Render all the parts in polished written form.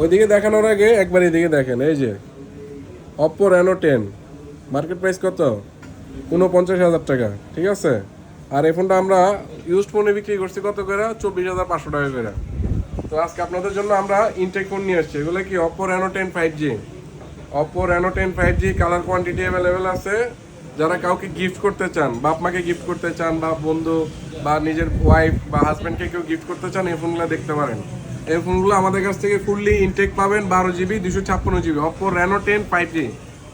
ওইদিকে দেখানোর আগে একবার এদিকে দেখেন, এই যে Oppo Reno 10 মার্কেট প্রাইস কত? 49,000 টাকা, ঠিক আছে। আর এই ফোনটা আমরা ইউজড ফোনে বিক্রি করছি কত করে? 24,500 টাকা করে। তো আজকে আপনাদের জন্য আমরা ইনটেক ফোন নিয়ে আসছি। এগুলো কি Oppo Reno 10 5G। Oppo Reno 10 5G colour quantity available আছে। যারা কাউকে গিফট করতে চান, বাপ মাকে গিফট করতে চান, বা বন্ধু বা নিজের ওয়াইফ বা হাজব্যান্ডকে কেউ গিফট করতে চান, এই ফোনগুলো দেখতে পারেন। এই ফোনগুলো আমাদের কাছ থেকে ফুললি ইনটেক পাবেন, 12GB 256GB Oppo Reno 10 5G।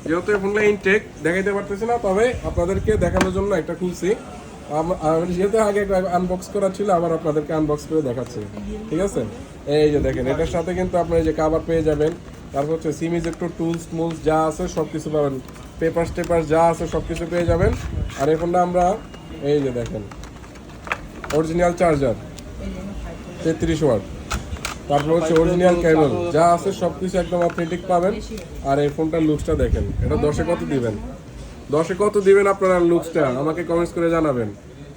যেহেতু এই ফোনগুলো ইনটেক দেখাইতে পারতেছি না, তবে আপনাদেরকে দেখানোর জন্য একটা খুলছি। যেহেতু আগে আনবক্স করা ছিল, আবার আপনাদেরকে আনবক্স করে দেখাচ্ছি, ঠিক আছে। এই যে দেখেন, এটার সাথে কিন্তু আপনার এই যে কাভার পেয়ে যাবেন, তারপর হচ্ছে সিম ইজেক্টর টুলস মুলস যা আছে সব কিছু পাবেন, পেপারস টেপার যা আছে সব কিছু পেয়ে যাবেন। আর এই ফোনটা আমরা এই যে দেখেন অরিজিনাল চার্জার 33 ওয়াট, তারপর হচ্ছে অরিজিনাল কেবল যা আছে সব কিছু একদম অথেন্টিক পাবেন। আর এই ফোনটার লুকসটা দেখেন, এটা 10-এ কত দিবেন? 10-এ কত দিবেন আপনারা লুকসটা আমাকে কমেন্টস করে জানাবেন।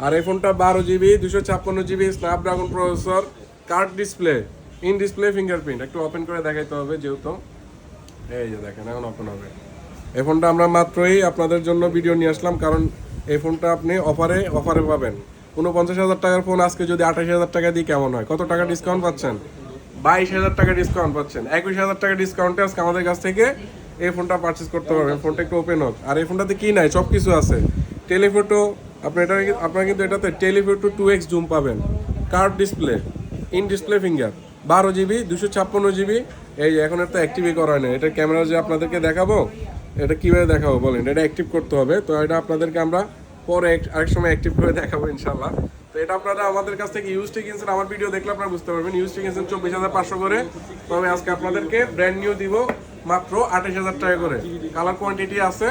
আর এই ফোনটা 12GB 256GB Snapdragon processor, card display, in display fingerprint. একটু ওপেন করে দেখাইতে হবে যেহেতু, এই যে দেখেন এখন ওপেন হবে। এই ফোনটা আমরা মাত্রই আপনাদের জন্য ভিডিও নিয়ে আসলাম, কারণ এই ফোনটা আপনি অফারে পাবেন। 49,000 টাকার ফোন আজকে যদি 28,000 টাকা দিয়ে কেমন হয়? কত টাকা ডিসকাউন্ট পাচ্ছেন? 22,000 টাকা ডিসকাউন্ট পাচ্ছেন। 21,000 টাকা ডিসকাউন্টে আজকে আমাদের কাছ থেকে এই ফোনটা পারচেস করতে পারবেন। ফোনটা একটু ওপেন হোক। আর এই ফোনটাতে কি নাই? সব কিছু আছে। টেলিফোটো, আপনারা কিন্তু এটাতে টেলিফোটো 2x জুম পাবেন, curve display, in display finger, 12GB 256GB। এই যে এখন এটা অ্যাক্টিভই করা হয় না। এটার ক্যামেরা যে আপনাদেরকে দেখাবো, এটা কীভাবে দেখাবো বলেন? এটা অ্যাক্টিভ করতে হবে, তো এটা আপনাদেরকে আমরা পরে আরেক সময় অ্যাক্টিভ করে দেখাবো ইনশাল্লাহ। তো এটা আপনারা আমাদের কাছ থেকে ইউজটি কিনছেন, আমার ভিডিও দেখলে আপনারা বুঝতে পারবেন। ইউজটি কিনছেন 24,500 করে, তবে আজকে আপনাদেরকে ব্র্যান্ড নিউ দিব মাত্র 28,000 টাকা করে। কালার কোয়ান্টিটি আছে,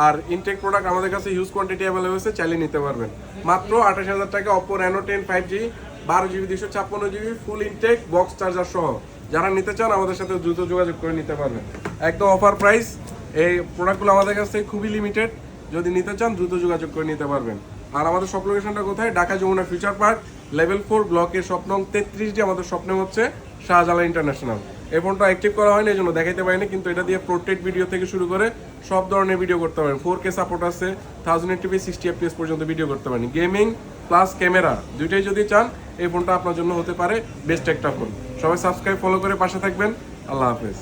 আর ইনটেক প্রোডাক্ট আমাদের কাছে ইউজ কোয়ান্টিটি অ্যাভেলেবল আছে, চালিয়ে নিতে পারবেন মাত্র 28,000 টাকা। Oppo Reno 10 5G 12GB 256GB ফুল ইনটেক বক্স চার্জার সহ। যারা নিতে চান আমাদের সাথে দ্রুত যোগাযোগ করে নিতে পারবেন, একদম অফার প্রাইস। এই প্রোডাক্টগুলো আমাদের কাছ থেকে খুবই লিমিটেড, যদি নিতে চান দ্রুত যোগাযোগ করে নিতে পারবেন। আর আমাদের শপ লোকেশনটা কোথায়? Dhaka Jamuna future park level 4 ব্লকের শপ নং 33। আমাদের স্বপ্ন হচ্ছে শাহজালাল ইন্টারন্যাশনাল। এই ফোনটা অ্যাক্টিভ করা হয়নি, এই জন্য দেখাইতে পারিনি, কিন্তু এটা দিয়ে পোর্ট্রেট ভিডিও থেকে শুরু করে সব ধরনের ভিডিও করতে পারেন। 4K সাপোর্ট আছে, 1080p 60fps পর্যন্ত ভিডিও করতে পারেন। গেমিং প্লাস ক্যামেরা দুইটাই যদি চান, এই ফোনটা আপনার জন্য হতে পারে বেস্ট একটা ফোন। সবাই সাবস্ক্রাইব ফলো করে পাশে থাকবেন। আল্লাহ হাফেজ।